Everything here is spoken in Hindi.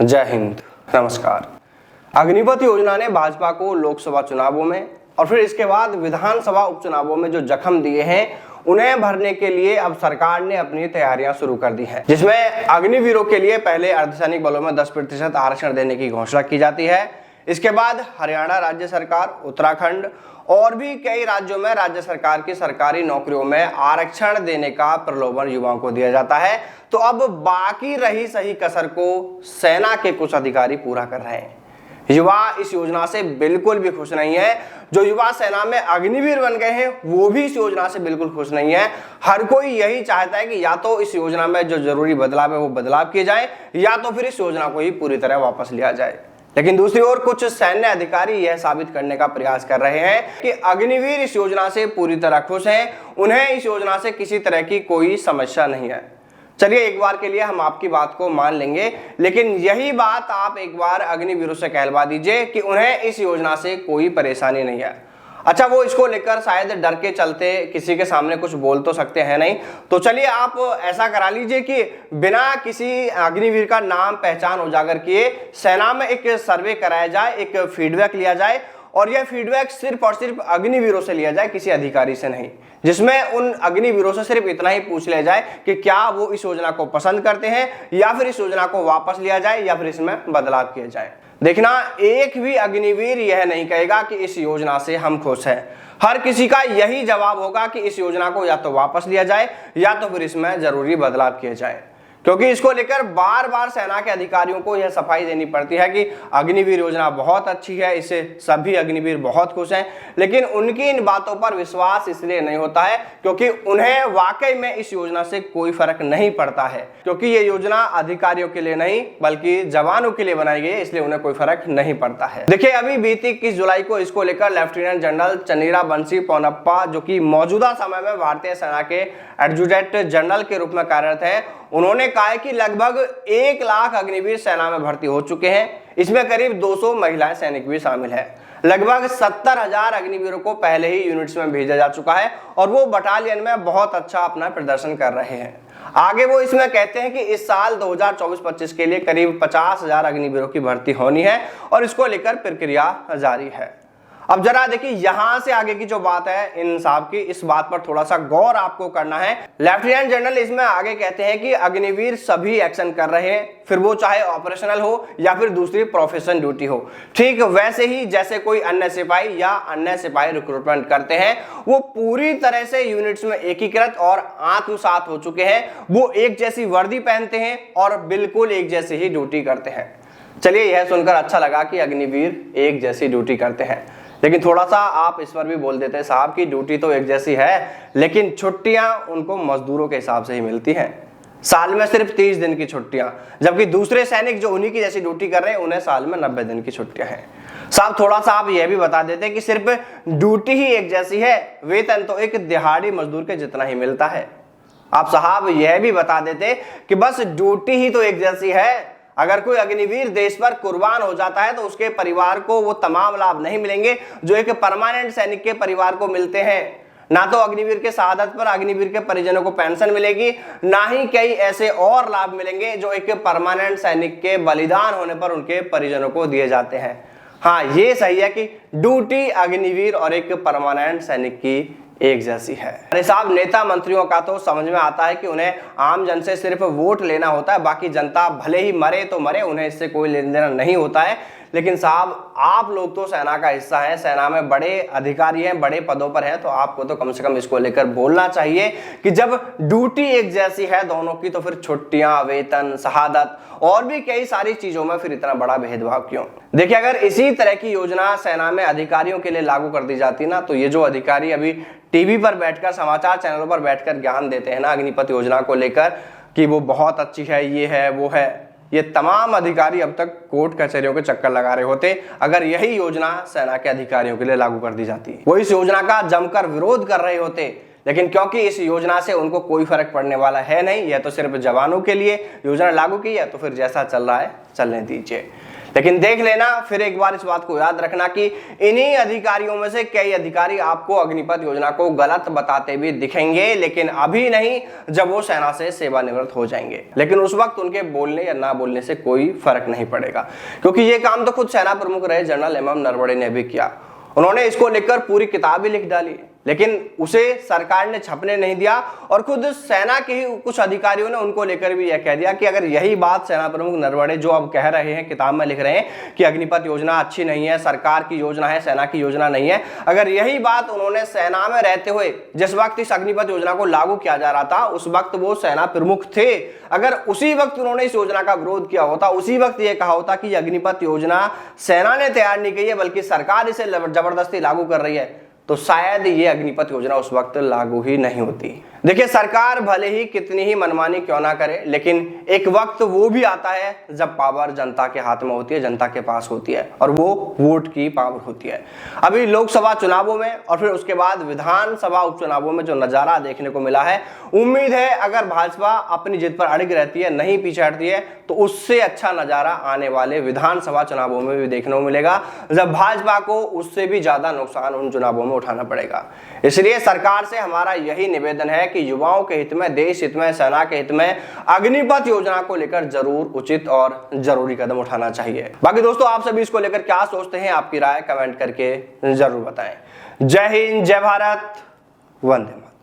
जय हिंद, नमस्कार। अग्निपथ योजना ने भाजपा को लोकसभा चुनावों में और फिर इसके बाद विधानसभा उपचुनावों में जो जख्म दिए हैं उन्हें भरने के लिए अब सरकार ने अपनी तैयारियां शुरू कर दी हैं, जिसमें अग्निवीरों के लिए पहले अर्धसैनिक बलों में 10% आरक्षण देने की घोषणा की जाती है। इसके बाद हरियाणा राज्य सरकार, उत्तराखंड और भी कई राज्यों में राज्य सरकार की सरकारी नौकरियों में आरक्षण देने का प्रलोभन युवाओं को दिया जाता है। तो अब बाकी रही सही कसर को सेना के कुछ अधिकारी पूरा कर रहे हैं। युवा इस योजना से बिल्कुल भी खुश नहीं है। जो युवा सेना में अग्निवीर बन गए हैं वो भी इस योजना से बिल्कुल खुश नहीं है। हर कोई यही चाहता है कि या तो इस योजना में जो जरूरी बदलाव है वो बदलाव किए जाए या तो फिर इस योजना को ही पूरी तरह वापस लिया जाए। लेकिन दूसरी ओर कुछ सैन्य अधिकारी यह साबित करने का प्रयास कर रहे हैं कि अग्निवीर इस योजना से पूरी तरह खुश हैं, उन्हें इस योजना से किसी तरह की कोई समस्या नहीं है। चलिए एक बार के लिए हम आपकी बात को मान लेंगे, लेकिन यही बात आप एक बार अग्निवीरों से कहलवा दीजिए कि उन्हें इस योजना से कोई परेशानी नहीं है। अच्छा, वो इसको लेकर शायद डर के चलते किसी के सामने कुछ बोल तो सकते हैं नहीं, तो चलिए आप ऐसा करा लीजिए कि बिना किसी अग्निवीर का नाम पहचान उजागर किए सेना में एक सर्वे कराया जाए, एक फीडबैक लिया जाए और यह फीडबैक सिर्फ और सिर्फ अग्निवीरों से लिया जाए, किसी अधिकारी से नहीं, जिसमें उन अग्निवीरों से सिर्फ इतना ही पूछ लिया जाए कि क्या वो इस योजना को पसंद करते हैं या फिर इस योजना को वापस लिया जाए या फिर इसमें बदलाव किए जाए। देखना, एक भी अग्निवीर यह नहीं कहेगा कि इस योजना से हम खुश हैं। हर किसी का यही जवाब होगा कि इस योजना को या तो वापस लिया जाए या तो फिर इसमें जरूरी बदलाव किए जाए, क्योंकि इसको लेकर बार बार सेना के अधिकारियों को यह सफाई देनी पड़ती है कि अग्निवीर योजना बहुत अच्छी है, इससे सभी अग्निवीर बहुत खुश हैं। लेकिन उनकी इन बातों पर विश्वास इसलिए नहीं होता है क्योंकि उन्हें वाकई में इस योजना से कोई फर्क नहीं पड़ता है, क्योंकि ये योजना अधिकारियों के लिए नहीं बल्कि जवानों के लिए बनाई गई है, इसलिए उन्हें कोई फर्क नहीं पड़ता है। देखिए, अभी बीती 21 जुलाई को इसको लेकर लेफ्टिनेंट जनरल चन्नीरा बंसी पोनप्पा, जो कि मौजूदा समय में भारतीय सेना के एडजुटेंट जनरल के रूप में कार्यरत है, उन्होंने कहा है कि लगभग 1 लाख अग्निवीर सेना में भर्ती हो चुके हैं। इसमें करीब 200 महिलाएं सैनिक भी शामिल है। लगभग 70,000 अग्निवीरों को पहले ही यूनिट्स में भेजा जा चुका है और वो बटालियन में बहुत अच्छा अपना प्रदर्शन कर रहे हैं। आगे वो इसमें कहते हैं कि इस साल 2024-25 के लिए करीब 50,000 अग्निवीरों की भर्ती होनी है और इसको लेकर प्रक्रिया जारी है। अब जरा देखिए, यहां से आगे की जो बात है इन साहब की, इस बात पर थोड़ा सा गौर आपको करना है। लेफ्टिनेंट जनरल इसमें आगे कहते हैं कि अग्निवीर सभी एक्शन कर रहे हैं, फिर वो चाहे ऑपरेशनल हो या फिर दूसरी प्रोफेशन ड्यूटी हो, ठीक वैसे ही जैसे कोई अन्य सिपाही या अन्य सिपाही रिक्रूटमेंट करते हैं। वो पूरी तरह से यूनिट्स में एकीकृत और आत्मसात हो चुके हैं। वो एक जैसी वर्दी पहनते हैं और बिल्कुल एक जैसी ही ड्यूटी करते हैं। चलिए, यह सुनकर अच्छा लगा कि अग्निवीर एक जैसी ड्यूटी करते हैं, लेकिन थोड़ा सा आप इस पर भी बोल देते हैं साहब की ड्यूटी तो एक जैसी है, लेकिन छुट्टियां उनको मजदूरों के हिसाब से ही मिलती हैं। साल में सिर्फ 30 दिन की छुट्टियां, जबकि दूसरे सैनिक जो उन्हीं की जैसी ड्यूटी कर रहे हैं उन्हें साल में 90 दिन की छुट्टियां हैं। साहब, थोड़ा सा आप यह भी बता देते कि सिर्फ ड्यूटी ही एक जैसी है, वेतन तो एक दिहाड़ी मजदूर के जितना ही मिलता है। आप साहब यह भी बता देते कि बस ड्यूटी ही तो एक जैसी है। अगर कोई अग्निवीर देश पर कुर्बान हो जाता है तो उसके परिवार को वो तमाम लाभ नहीं मिलेंगे जो एक परमानेंट सैनिक के परिवार को मिलते हैं। ना तो अग्निवीर के शहादत पर अग्निवीर के परिजनों को पेंशन मिलेगी, ना ही कई ऐसे और लाभ मिलेंगे जो एक परमानेंट सैनिक के बलिदान होने पर उनके परिजनों को दिए जाते हैं। हाँ, ये सही है कि ड्यूटी अग्निवीर और एक परमानेंट सैनिक की एक जैसी है। अरे साहब, नेता मंत्रियों का तो समझ में आता है कि उन्हें आम जन से सिर्फ वोट लेना होता है, बाकी जनता भले ही मरे तो मरे, उन्हें इससे कोई लेना देना नहीं होता है। लेकिन साहब, आप लोग तो सेना का हिस्सा हैं, सेना में बड़े अधिकारी हैं, बड़े पदों पर हैं, तो आपको तो कम से कम इसको लेकर बोलना चाहिए कि जब ड्यूटी एक जैसी है दोनों की तो फिर छुट्टियां, वेतन, शहादत और भी कई सारी चीजों में फिर इतना बड़ा भेदभाव क्यों। देखिए, अगर इसी तरह की योजना सेना में अधिकारियों के लिए लागू कर दी जाती ना, तो ये जो अधिकारी अभी टीवी पर बैठकर, समाचार चैनलों पर बैठकर ज्ञान देते हैं ना अग्निपथ योजना को लेकर कि वो बहुत अच्छी है, ये है, वो है, ये तमाम अधिकारी अब तक कोर्ट कचहरियों के चक्कर लगा रहे होते अगर यही योजना सेना के अधिकारियों के लिए लागू कर दी जाती। वो इस योजना का जमकर विरोध कर रहे होते, लेकिन क्योंकि इस योजना से उनको कोई फर्क पड़ने वाला है नहीं, यह तो सिर्फ जवानों के लिए योजना लागू की है, तो फिर जैसा चल रहा है चलने दीजिए। लेकिन देख लेना, फिर एक बार इस बात को याद रखना कि इन्हीं अधिकारियों में से कई अधिकारी आपको अग्निपथ योजना को गलत बताते भी दिखेंगे, लेकिन अभी नहीं, जब वो सेना से सेवानिवृत्त हो जाएंगे। लेकिन उस वक्त उनके बोलने या ना बोलने से कोई फर्क नहीं पड़ेगा, क्योंकि ये काम तो खुद सेना प्रमुख रहे जनरल एम नरवणे ने भी किया। उन्होंने इसको लेकर पूरी किताब ही लिख डाली, लेकिन उसे सरकार ने छपने नहीं दिया और खुद सेना के ही कुछ अधिकारियों ने उनको लेकर भी यह कह दिया कि अगर यही बात सेना प्रमुख नरवणे जो अब कह रहे हैं, किताब में लिख रहे हैं कि अग्निपथ योजना अच्छी नहीं है, सरकार की योजना है, सेना की योजना नहीं है, अगर यही बात उन्होंने सेना में रहते हुए जिस वक्त इस अग्निपथ योजना को लागू किया जा रहा था उस वक्त वो सेना प्रमुख थे, अगर उसी वक्त उन्होंने इस योजना का विरोध किया होता, उसी वक्त ये कहा होता कि अग्निपथ योजना सेना ने तैयार नहीं की है बल्कि सरकार इसे जबरदस्ती लागू कर रही है, तो शायद ये अग्निपथ योजना उस वक्त लागू ही नहीं होती। देखिए, सरकार भले ही कितनी ही मनमानी क्यों ना करे, लेकिन एक वक्त वो भी आता है जब पावर जनता के हाथ में होती है, जनता के पास होती है, और वो वोट की पावर होती है। अभी लोकसभा चुनावों में और फिर उसके बाद विधानसभा उपचुनावों में जो नजारा देखने को मिला है, उम्मीद है अगर भाजपा अपनी जिद पर अड़िग रहती है, नहीं पीछे हटती है, तो उससे अच्छा नजारा आने वाले विधानसभा चुनावों में भी देखने को मिलेगा, जब भाजपा को उससे भी ज्यादा नुकसान उन चुनावों में उठाना पड़ेगा। इसलिए सरकार से हमारा यही निवेदन है कि युवाओं के हित में, देश हित में, सेना के हित में अग्निपथ योजना को लेकर जरूर उचित और जरूरी कदम उठाना चाहिए। बाकी दोस्तों, आप सभी इसको लेकर क्या सोचते हैं, आपकी राय कमेंट करके जरूर बताएं। जय हिंद, जय भारत, वंदे मातरम।